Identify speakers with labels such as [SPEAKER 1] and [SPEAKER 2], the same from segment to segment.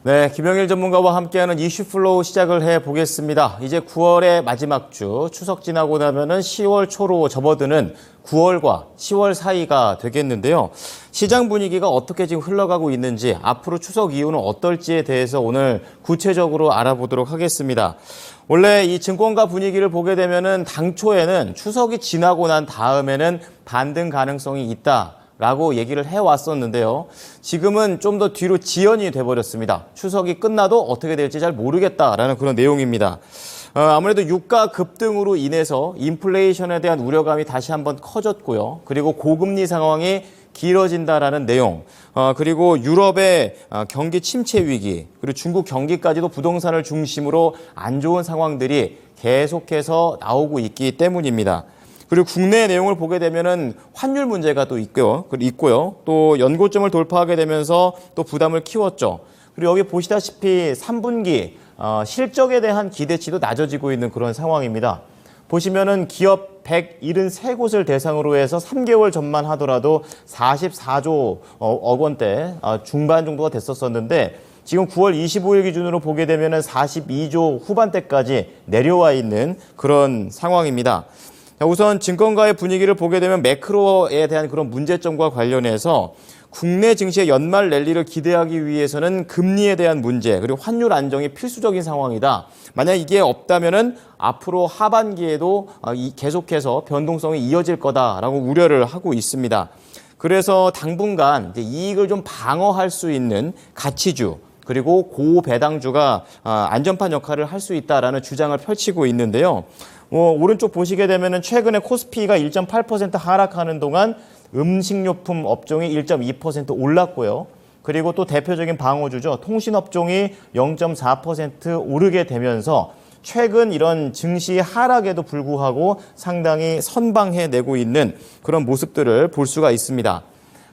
[SPEAKER 1] 네, 김영일 전문가와 함께하는 이슈 플로우 시작을 해보겠습니다. 이제 9월의 마지막 주, 추석 지나고 나면은 10월 초로 접어드는 9월과 10월 사이가 되겠는데요. 시장 분위기가 어떻게 지금 흘러가고 있는지, 앞으로 추석 이후는 어떨지에 대해서 오늘 구체적으로 알아보도록 하겠습니다. 원래 이 증권가 분위기를 보게 되면은 당초에는 추석이 지나고 난 다음에는 반등 가능성이 있다라고 얘기를 해왔었는데요. 지금은 좀 더 뒤로 지연이 돼버렸습니다. 추석이 끝나도 어떻게 될지 잘 모르겠다라는 그런 내용입니다. 아무래도 유가 급등으로 인해서 인플레이션에 대한 우려감이 다시 한번 커졌고요. 그리고 고금리 상황이 길어진다라는 내용, 그리고 유럽의 경기 침체 위기, 그리고 중국 경기까지도 부동산을 중심으로 안 좋은 상황들이 계속해서 나오고 있기 때문입니다. 그리고 국내 내용을 보게 되면은 환율 문제가 또 있고요. 또 연고점을 돌파하게 되면서 또 부담을 키웠죠. 그리고 여기 보시다시피 3분기 실적에 대한 기대치도 낮아지고 있는 그런 상황입니다. 보시면은 기업 173곳을 대상으로 해서 3개월 전만 하더라도 44조 억 원대 중반 정도가 됐었었는데 지금 9월 25일 기준으로 보게 되면은 42조 후반대까지 내려와 있는 그런 상황입니다. 우선 증권가의 분위기를 보게 되면 매크로에 대한 그런 문제점과 관련해서 국내 증시의 연말 랠리를 기대하기 위해서는 금리에 대한 문제 그리고 환율 안정이 필수적인 상황이다. 만약 이게 없다면은 앞으로 하반기에도 계속해서 변동성이 이어질 거다라고 우려를 하고 있습니다. 그래서 당분간 이익을 좀 방어할 수 있는 가치주 그리고 고배당주가 안전판 역할을 할 수 있다라는 주장을 펼치고 있는데요. 오른쪽 보시게 되면은 최근에 코스피가 1.8% 하락하는 동안 음식료품 업종이 1.2% 올랐고요. 그리고 또 대표적인 방어주죠. 통신업종이 0.4% 오르게 되면서 최근 이런 증시 하락에도 불구하고 상당히 선방해내고 있는 그런 모습들을 볼 수가 있습니다.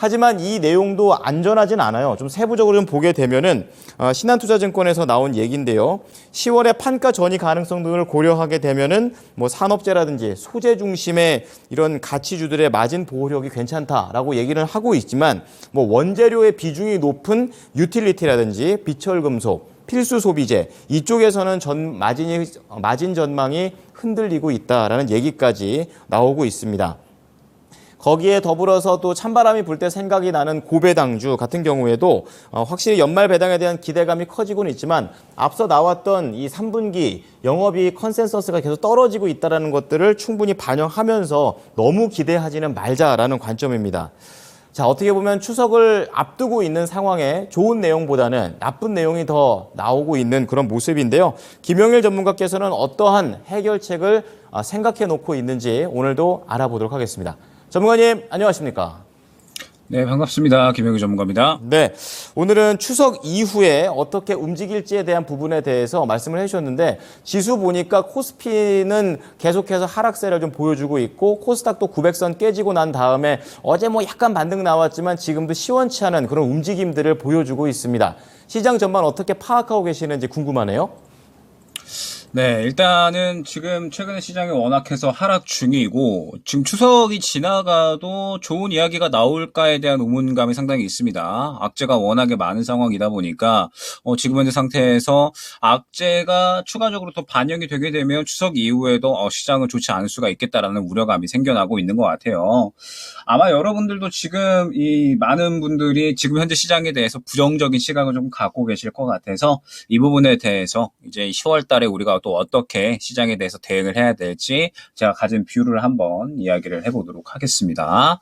[SPEAKER 1] 하지만 이 내용도 안전하진 않아요. 좀 세부적으로 좀 보게 되면은 신한투자증권에서 나온 얘기인데요. 10월에 판가 전이 가능성 등을 고려하게 되면은 산업재라든지 소재 중심의 이런 가치주들의 마진 보호력이 괜찮다라고 얘기를 하고 있지만 원재료의 비중이 높은 유틸리티라든지 비철금속, 필수 소비재 이쪽에서는 마진 전망이 흔들리고 있다라는 얘기까지 나오고 있습니다. 거기에 더불어서 또 찬바람이 불 때 생각이 나는 고배당주 같은 경우에도 확실히 연말 배당에 대한 기대감이 커지고는 있지만 앞서 나왔던 이 3분기 영업이익 컨센서스가 계속 떨어지고 있다는 것들을 충분히 반영하면서 너무 기대하지는 말자라는 관점입니다. 자, 어떻게 보면 추석을 앞두고 있는 상황에 좋은 내용보다는 나쁜 내용이 더 나오고 있는 그런 모습인데요. 김영일 전문가께서는 어떠한 해결책을 생각해 놓고 있는지 오늘도 알아보도록 하겠습니다. 전문가님, 안녕하십니까?
[SPEAKER 2] 네, 반갑습니다. 김영규 전문가입니다.
[SPEAKER 1] 네, 오늘은 추석 이후에 어떻게 움직일지에 대한 부분에 대해서 말씀을 해주셨는데 지수 보니까 코스피는 계속해서 하락세를 좀 보여주고 있고 코스닥도 900선 깨지고 난 다음에 어제 약간 반등 나왔지만 지금도 시원치 않은 그런 움직임들을 보여주고 있습니다. 시장 전반 어떻게 파악하고 계시는지 궁금하네요.
[SPEAKER 2] 네, 일단은 지금 최근에 시장이 워낙해서 하락 중이고 지금 추석이 지나가도 좋은 이야기가 나올까에 대한 의문감이 상당히 있습니다. 악재가 워낙에 많은 상황이다 보니까 지금 현재 상태에서 악재가 추가적으로 더 반영이 되게 되면 추석 이후에도 시장은 좋지 않을 수가 있겠다라는 우려감이 생겨나고 있는 것 같아요. 아마 여러분들도 지금 이 많은 분들이 지금 현재 시장에 대해서 부정적인 시각을 좀 갖고 계실 것 같아서 이 부분에 대해서 이제 10월 달에 우리가 또 어떻게 시장에 대해서 대응을 해야 될지 제가 가진 뷰를 한번 이야기를 해보도록 하겠습니다.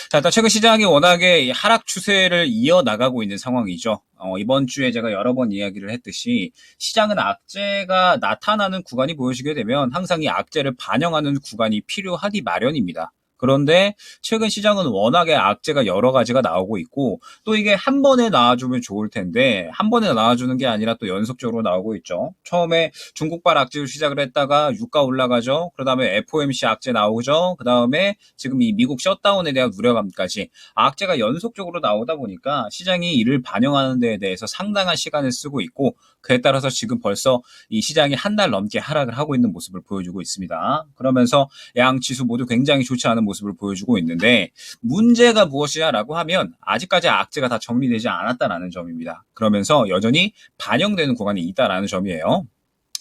[SPEAKER 2] 자, 일단 최근 시장이 워낙에 하락 추세를 이어나가고 있는 상황이죠. 이번 주에 제가 여러 번 이야기를 했듯이 시장은 악재가 나타나는 구간이 보여지게 되면 항상 이 악재를 반영하는 구간이 필요하기 마련입니다. 그런데 최근 시장은 워낙에 악재가 여러 가지가 나오고 있고 또 이게 한 번에 나와주면 좋을 텐데 한 번에 나와주는 게 아니라 또 연속적으로 나오고 있죠. 처음에 중국발 악재로 시작을 했다가 유가 올라가죠. 그 다음에 FOMC 악재 나오죠. 그 다음에 지금 이 미국 셧다운에 대한 우려감까지 악재가 연속적으로 나오다 보니까 시장이 이를 반영하는 데에 대해서 상당한 시간을 쓰고 있고 그에 따라서 지금 벌써 이 시장이 한 달 넘게 하락을 하고 있는 모습을 보여주고 있습니다. 그러면서 양 지수 모두 굉장히 좋지 않은 모습을 보여주고 있는데 문제가 무엇이냐라고 하면 아직까지 악재가 다 정리되지 않았다라는 점입니다. 그러면서 여전히 반영되는 구간이 있다라는 점이에요.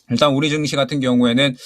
[SPEAKER 2] 일단 우리 증시 같은 경우에는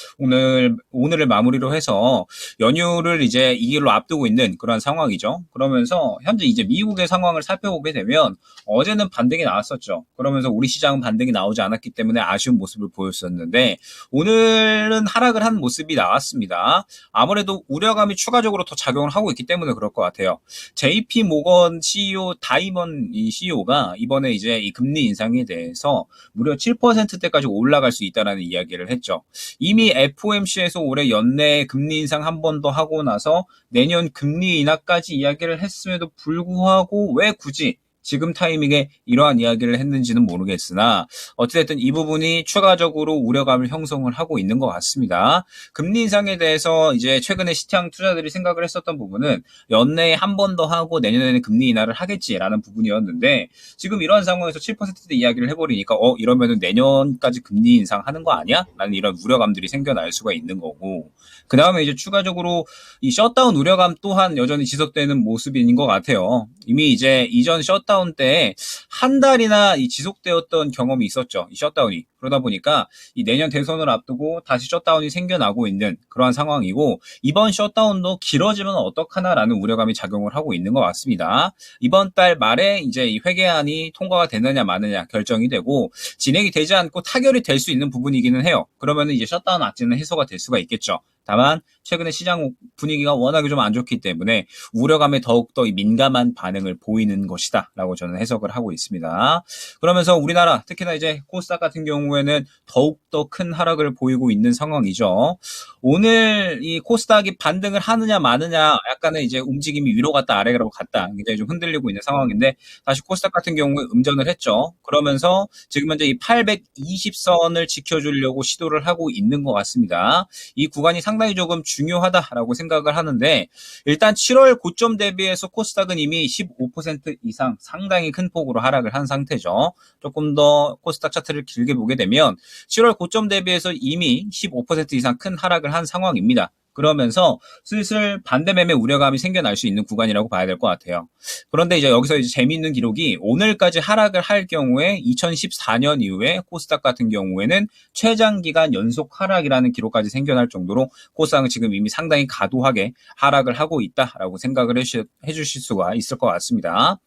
[SPEAKER 2] 오늘을 마무리로 해서 연휴를 이제 2일로 앞두고 있는 그런 상황이죠. 그러면서 현재 이제 미국의 상황을 살펴보게 되면 어제는 반등이 나왔었죠. 그러면서 우리 시장은 반등이 나오지 않았기 때문에 아쉬운 모습을 보였었는데 오늘은 하락을 한 모습이 나왔습니다. 아무래도 우려감이 추가적으로 더 작용을 하고 있기 때문에 그럴 것 같아요. JP 모건 CEO 다이먼 이 CEO가 이번에 이제 이 금리 인상에 대해서 무려 7%대까지 올라갈 수 있다는 이야기를 했죠. 이미 FOMC에서 올해 연내 금리 인상 한 번 더 하고 나서 내년 금리 인하까지 이야기를 했음에도 불구하고 왜 굳이 지금 타이밍에 이러한 이야기를 했는지는 모르겠으나 어찌됐든 이 부분이 추가적으로 우려감을 형성을 하고 있는 것 같습니다. 금리 인상에 대해서 이제 최근에 시장 투자들이 생각을 했었던 부분은 연내에 한 번 더 하고 내년에는 금리 인하를 하겠지라는 부분이었는데 지금 이런 상황에서 7%대 이야기를 해버리니까 이러면은 내년까지 금리 인상하는 거 아니야? 라는 이런 우려감들이 생겨날 수가 있는 거고 그 다음에 이제 추가적으로 이 셧다운 우려감 또한 여전히 지속되는 모습인 것 같아요. 이미 이제 이전 셧다운 때 한 달이나 지속되었던 경험이 있었죠. 이 셧다운이. 그러다 보니까 이 내년 대선을 앞두고 다시 셧다운이 생겨나고 있는 그러한 상황이고 이번 셧다운도 길어지면 어떡하나라는 우려감이 작용을 하고 있는 것 같습니다. 이번 달 말에 이제 이 회계안이 통과가 되느냐 마느냐 결정이 되고 진행이 되지 않고 타결이 될 수 있는 부분이기는 해요. 그러면 이제 셧다운 악재는 해소가 될 수가 있겠죠. 다만 최근에 시장 분위기가 워낙에 좀 안 좋기 때문에 우려감에 더욱더 민감한 반응을 보이는 것이다 라고 저는 해석을 하고 있습니다. 그러면서 우리나라 특히나 이제 코스닥 같은 경우에는 더욱더 큰 하락을 보이고 있는 상황이죠. 오늘 이 코스닥이 반등을 하느냐 마느냐 약간의 이제 움직임이 위로 갔다 아래로 갔다 굉장히 좀 흔들리고 있는 상황인데 다시 코스닥 같은 경우에 음전을 했죠. 그러면서 지금 현재 이 820선을 지켜주려고 시도를 하고 있는 것 같습니다. 이 구간이 상당히 조금 중요하다라고 생각을 하는데 일단 7월 고점 대비해서 코스닥은 이미 15% 이상 상당히 큰 폭으로 하락을 한 상태죠. 조금 더 코스닥 차트를 길게 보게 되면 7월 고점 대비해서 이미 15% 이상 큰 하락을 한 상황입니다. 그러면서 슬슬 반대 매매 우려감이 생겨날 수 있는 구간이라고 봐야 될 것 같아요. 그런데 이제 여기서 이제 재미있는 기록이 오늘까지 하락을 할 경우에 2014년 이후에 코스닥 같은 경우에는 최장기간 연속 하락이라는 기록까지 생겨날 정도로 코스닥은 지금 이미 상당히 과도하게 하락을 하고 있다라고 생각을 해주실 수가 있을 것 같습니다.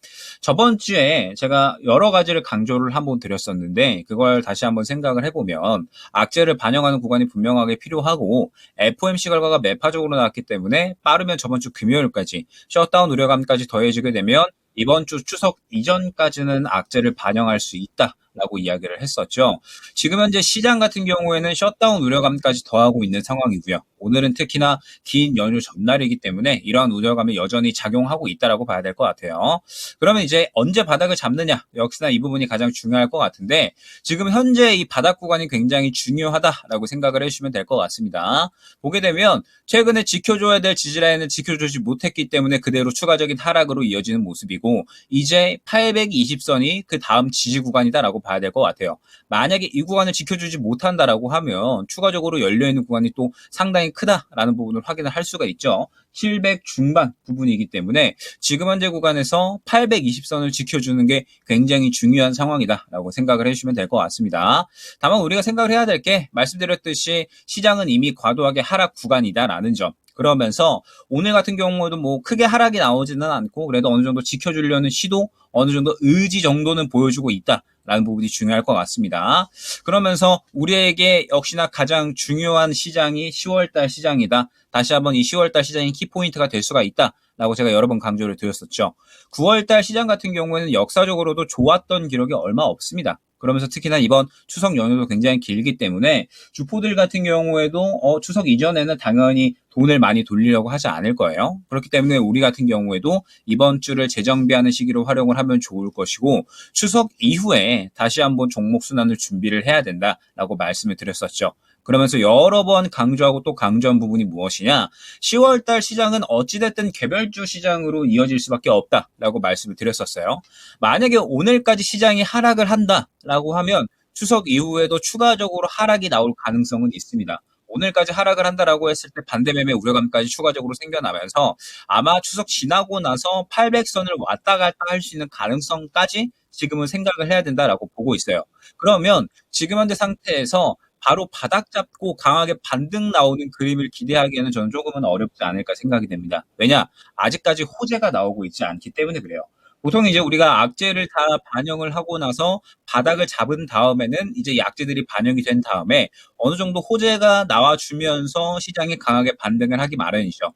[SPEAKER 2] 저번 주에 제가 여러 가지를 강조를 한번 드렸었는데 그걸 다시 한번 생각을 해보면 악재를 반영하는 구간이 분명하게 필요하고 FOMC 결과가 매파적으로 나왔기 때문에 빠르면 저번 주 금요일까지 셧다운 우려감까지 더해지게 되면 이번 주 추석 이전까지는 악재를 반영할 수 있다라고 이야기를 했었죠. 지금 현재 시장 같은 경우에는 셧다운 우려감까지 더하고 있는 상황이고요. 오늘은 특히나 긴 연휴 전날이기 때문에 이러한 우려감이 여전히 작용하고 있다라고 봐야 될 것 같아요. 그러면 이제 언제 바닥을 잡느냐 역시나 이 부분이 가장 중요할 것 같은데 지금 현재 이 바닥 구간이 굉장히 중요하다라고 생각을 해주시면 될 것 같습니다. 보게 되면 최근에 지켜줘야 될 지지라인을 지켜주지 못했기 때문에 그대로 추가적인 하락으로 이어지는 모습이고 이제 820선이 그 다음 지지 구간이다라고 봐야 될 것 같아요. 만약에 이 구간을 지켜주지 못한다라고 하면 추가적으로 열려있는 구간이 또 상당히 크다라는 부분을 확인을 할 수가 있죠. 700 중반 부분이기 때문에 지금 현재 구간에서 820선을 지켜주는 게 굉장히 중요한 상황이다라고 생각을 해주시면 될 것 같습니다. 다만 우리가 생각을 해야 될 게 말씀드렸듯이 시장은 이미 과도하게 하락 구간이다라는 점. 그러면서 오늘 같은 경우에도 뭐 크게 하락이 나오지는 않고 그래도 어느 정도 지켜주려는 시도, 어느 정도 의지 정도는 보여주고 있다라는 부분이 중요할 것 같습니다. 그러면서 우리에게 역시나 가장 중요한 시장이 10월달 시장이다. 다시 한번 이 10월달 시장이 키포인트가 될 수가 있다라고 제가 여러 번 강조를 드렸었죠. 9월달 시장 같은 경우에는 역사적으로도 좋았던 기록이 얼마 없습니다. 그러면서 특히나 이번 추석 연휴도 굉장히 길기 때문에 주포들 같은 경우에도 추석 이전에는 당연히 돈을 많이 돌리려고 하지 않을 거예요. 그렇기 때문에 우리 같은 경우에도 이번 주를 재정비하는 시기로 활용을 하면 좋을 것이고 추석 이후에 다시 한번 종목 순환을 준비를 해야 된다라고 말씀을 드렸었죠. 그러면서 여러 번 강조하고 또 강조한 부분이 무엇이냐 10월달 시장은 어찌됐든 개별주 시장으로 이어질 수밖에 없다라고 말씀을 드렸었어요. 만약에 오늘까지 시장이 하락을 한다라고 하면 추석 이후에도 추가적으로 하락이 나올 가능성은 있습니다. 오늘까지 하락을 한다라고 했을 때 반대 매매 우려감까지 추가적으로 생겨나면서 아마 추석 지나고 나서 800선을 왔다 갔다 할 수 있는 가능성까지 지금은 생각을 해야 된다라고 보고 있어요. 그러면 지금 현재 상태에서 바로 바닥 잡고 강하게 반등 나오는 그림을 기대하기에는 저는 조금은 어렵지 않을까 생각이 됩니다. 왜냐? 아직까지 호재가 나오고 있지 않기 때문에 그래요. 보통 이제 우리가 악재를 다 반영을 하고 나서 바닥을 잡은 다음에는 이제 이 악재들이 반영이 된 다음에 어느 정도 호재가 나와주면서 시장이 강하게 반등을 하기 마련이죠.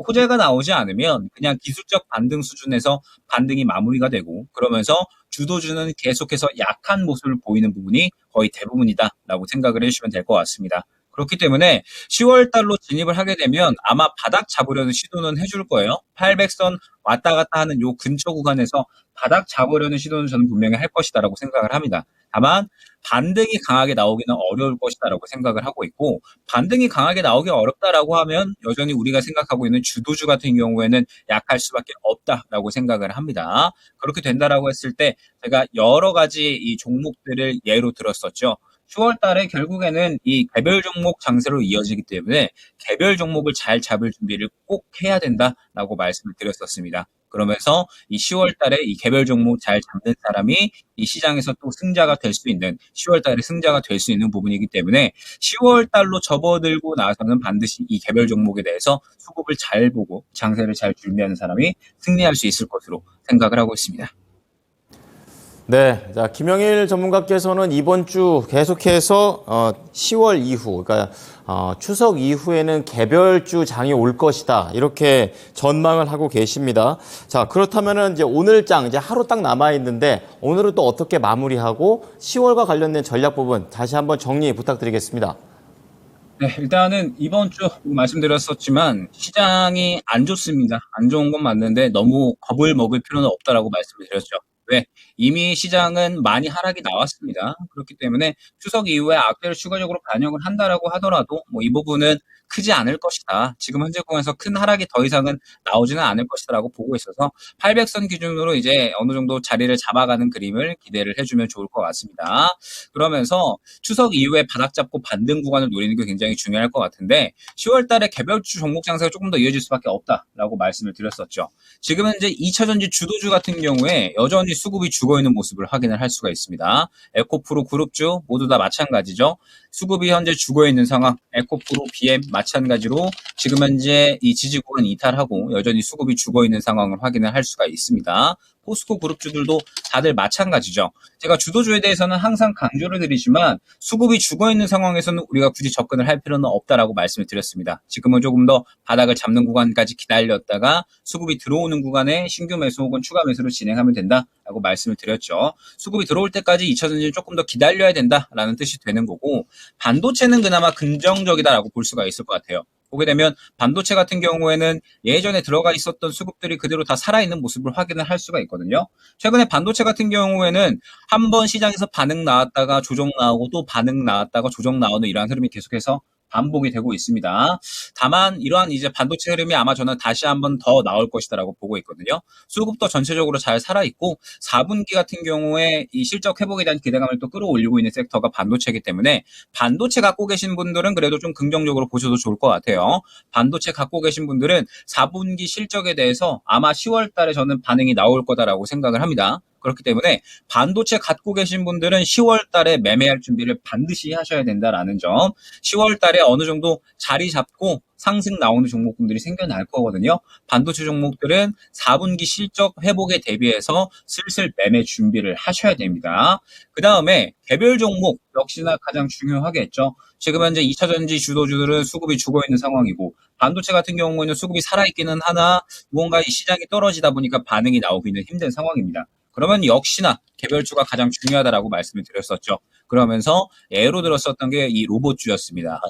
[SPEAKER 2] 호재가 나오지 않으면 그냥 기술적 반등 수준에서 반등이 마무리가 되고 그러면서 주도주는 계속해서 약한 모습을 보이는 부분이 거의 대부분이다라고 생각을 해주시면 될 것 같습니다. 그렇기 때문에 10월 달로 진입을 하게 되면 아마 바닥 잡으려는 시도는 해줄 거예요. 800선 왔다 갔다 하는 요 근처 구간에서 바닥 잡으려는 시도는 저는 분명히 할 것이다라고 생각을 합니다. 다만 반등이 강하게 나오기는 어려울 것이다라고 생각을 하고 있고 반등이 강하게 나오기 어렵다라고 하면 여전히 우리가 생각하고 있는 주도주 같은 경우에는 약할 수밖에 없다라고 생각을 합니다. 그렇게 된다라고 했을 때 제가 여러 가지 이 종목들을 예로 들었었죠. 10월 달에 결국에는 이 개별 종목 장세로 이어지기 때문에 개별 종목을 잘 잡을 준비를 꼭 해야 된다라고 말씀을 드렸었습니다. 그러면서 이 10월 달에 이 개별 종목 잘 잡는 사람이 이 시장에서 또 승자가 될 수 있는 10월 달에 승자가 될 수 있는 부분이기 때문에 10월 달로 접어들고 나서는 반드시 이 개별 종목에 대해서 수급을 잘 보고 장세를 잘 준비하는 사람이 승리할 수 있을 것으로 생각을 하고 있습니다.
[SPEAKER 1] 네, 자, 김영일 전문가께서는 이번 주 계속해서 10월 이후, 그러니까 추석 이후에는 개별주 장이 올 것이다 이렇게 전망을 하고 계십니다. 자, 그렇다면은 이제 오늘 장 이제 하루 딱 남아 있는데 오늘은 또 어떻게 마무리하고 10월과 관련된 전략 부분 다시 한번 정리 부탁드리겠습니다.
[SPEAKER 2] 네, 일단은 이번 주 말씀드렸었지만 시장이 안 좋습니다. 안 좋은 건 맞는데 너무 겁을 먹을 필요는 없다라고 말씀을 드렸죠. 왜? 이미 시장은 많이 하락이 나왔습니다. 그렇기 때문에 추석 이후에 악재를 추가적으로 반영을 한다라고 하더라도 뭐 이 부분은 크지 않을 것이다. 지금 현재 구간에서 큰 하락이 더 이상은 나오지는 않을 것이다라고 보고 있어서 800선 기준으로 이제 어느 정도 자리를 잡아가는 그림을 기대를 해주면 좋을 것 같습니다. 그러면서 추석 이후에 바닥 잡고 반등 구간을 노리는 게 굉장히 중요할 것 같은데 10월 달에 개별주 종목 장세가 조금 더 이어질 수밖에 없다라고 말씀을 드렸었죠. 지금은 이제 2차전지 주도주 같은 경우에 여전히 수급이 죽어있는 모습을 확인을 할 수가 있습니다. 에코프로 그룹주 모두 다 마찬가지죠. 수급이 현재 죽어있는 상황, 에코프로, BM 마찬가지로 지금 현재 이 지지구간 이탈하고 여전히 수급이 죽어있는 상황을 확인을 할 수가 있습니다. 포스코 그룹주들도 다들 마찬가지죠. 제가 주도주에 대해서는 항상 강조를 드리지만 수급이 죽어있는 상황에서는 우리가 굳이 접근을 할 필요는 없다라고 말씀을 드렸습니다. 지금은 조금 더 바닥을 잡는 구간까지 기다렸다가 수급이 들어오는 구간에 신규 매수 혹은 추가 매수를 진행하면 된다라고 말씀을 드렸죠. 수급이 들어올 때까지 2차전지는 조금 더 기다려야 된다라는 뜻이 되는 거고 반도체는 그나마 긍정적이다라고 볼 수가 있을 것 같아요. 보게 되면 반도체 같은 경우에는 예전에 들어가 있었던 수급들이 그대로 다 살아있는 모습을 확인을 할 수가 있거든요. 최근에 반도체 같은 경우에는 한번 시장에서 반응 나왔다가 조정 나오고 또 반응 나왔다가 조정 나오는 이러한 흐름이 계속해서 반복이 되고 있습니다. 다만 이러한 이제 반도체 흐름이 아마 저는 다시 한번 더 나올 것이다라고 보고 있거든요. 수급도 전체적으로 잘 살아있고 4분기 같은 경우에 이 실적 회복에 대한 기대감을 또 끌어올리고 있는 섹터가 반도체이기 때문에 반도체 갖고 계신 분들은 그래도 좀 긍정적으로 보셔도 좋을 것 같아요. 반도체 갖고 계신 분들은 4분기 실적에 대해서 아마 10월 달에 저는 반응이 나올 거다라고 생각을 합니다. 그렇기 때문에 반도체 갖고 계신 분들은 10월 달에 매매할 준비를 반드시 하셔야 된다라는 점. 10월 달에 어느 정도 자리 잡고 상승 나오는 종목군들이 생겨날 거거든요. 반도체 종목들은 4분기 실적 회복에 대비해서 슬슬 매매 준비를 하셔야 됩니다. 그 다음에 개별 종목 역시나 가장 중요하겠죠. 지금 현재 2차전지 주도주들은 수급이 죽어있는 상황이고 반도체 같은 경우에는 수급이 살아있기는 하나 무언가 이 시장이 떨어지다 보니까 반응이 나오기는 힘든 상황입니다. 그러면 역시나 개별주가 가장 중요하다라고 말씀을 드렸었죠. 그러면서 예로 들었었던 게 이 로봇주였습니다.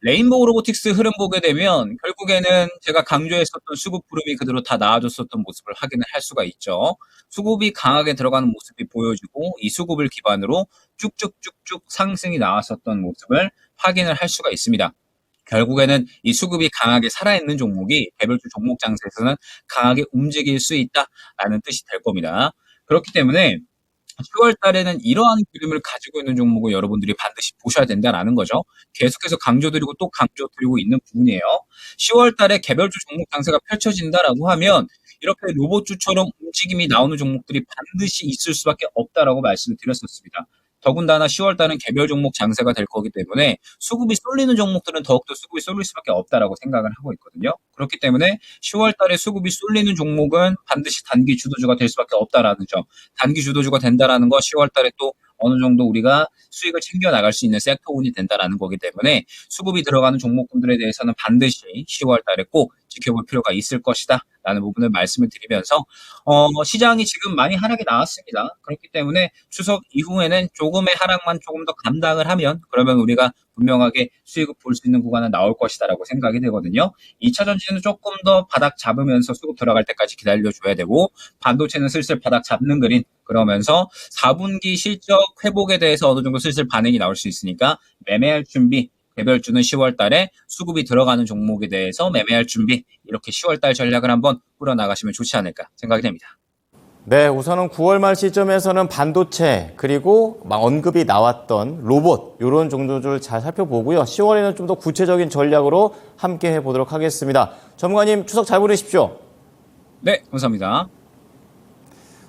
[SPEAKER 2] 레인보우 로보틱스 흐름 보게 되면 결국에는 제가 강조했었던 수급 흐름이 그대로 다 나아졌었던 모습을 확인을 할 수가 있죠. 수급이 강하게 들어가는 모습이 보여지고 이 수급을 기반으로 쭉쭉쭉쭉 상승이 나왔었던 모습을 확인을 할 수가 있습니다. 결국에는 이 수급이 강하게 살아있는 종목이 개별주 종목 장세에서는 강하게 움직일 수 있다라는 뜻이 될 겁니다. 그렇기 때문에 10월 달에는 이러한 그림을 가지고 있는 종목을 여러분들이 반드시 보셔야 된다라는 거죠. 계속해서 강조드리고 또 강조드리고 있는 부분이에요. 10월 달에 개별주 종목 강세가 펼쳐진다라고 하면 이렇게 로봇주처럼 움직임이 나오는 종목들이 반드시 있을 수밖에 없다라고 말씀을 드렸었습니다. 더군다나 10월 달은 개별 종목 장세가 될 거기 때문에 수급이 쏠리는 종목들은 더욱더 수급이 쏠릴 수밖에 없다라고 생각을 하고 있거든요. 그렇기 때문에 10월 달에 수급이 쏠리는 종목은 반드시 단기 주도주가 될 수밖에 없다라는 점. 단기 주도주가 된다라는 거 10월 달에 또 어느 정도 우리가 수익을 챙겨 나갈 수 있는 섹터운이 된다라는 거기 때문에 수급이 들어가는 종목군들에 대해서는 반드시 10월 달에 꼭 지켜볼 필요가 있을 것이다 라는 부분을 말씀을 드리면서 시장이 지금 많이 하락이 나왔습니다. 그렇기 때문에 추석 이후에는 조금의 하락만 조금 더 감당을 하면 그러면 우리가 분명하게 수익을 볼 수 있는 구간은 나올 것이다라고 생각이 되거든요. 2차 전지는 조금 더 바닥 잡으면서 수급 들어갈 때까지 기다려줘야 되고 반도체는 슬슬 바닥 잡는 그림 그러면서 4분기 실적 회복에 대해서 어느 정도 슬슬 반응이 나올 수 있으니까 매매할 준비 개별주는 10월 달에 수급이 들어가는 종목에 대해서 매매할 준비 이렇게 10월 달 전략을 한번 꾸려나가시면 좋지 않을까 생각이 됩니다.
[SPEAKER 1] 네, 우선은 9월 말 시점에서는 반도체 그리고 막 언급이 나왔던 로봇 이런 종목들 잘 살펴보고요. 10월에는 좀 더 구체적인 전략으로 함께 해보도록 하겠습니다. 전문가님 추석 잘 보내십시오.
[SPEAKER 2] 네, 감사합니다.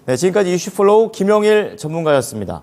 [SPEAKER 1] 네, 지금까지 이슈플로우 김영일 전문가였습니다.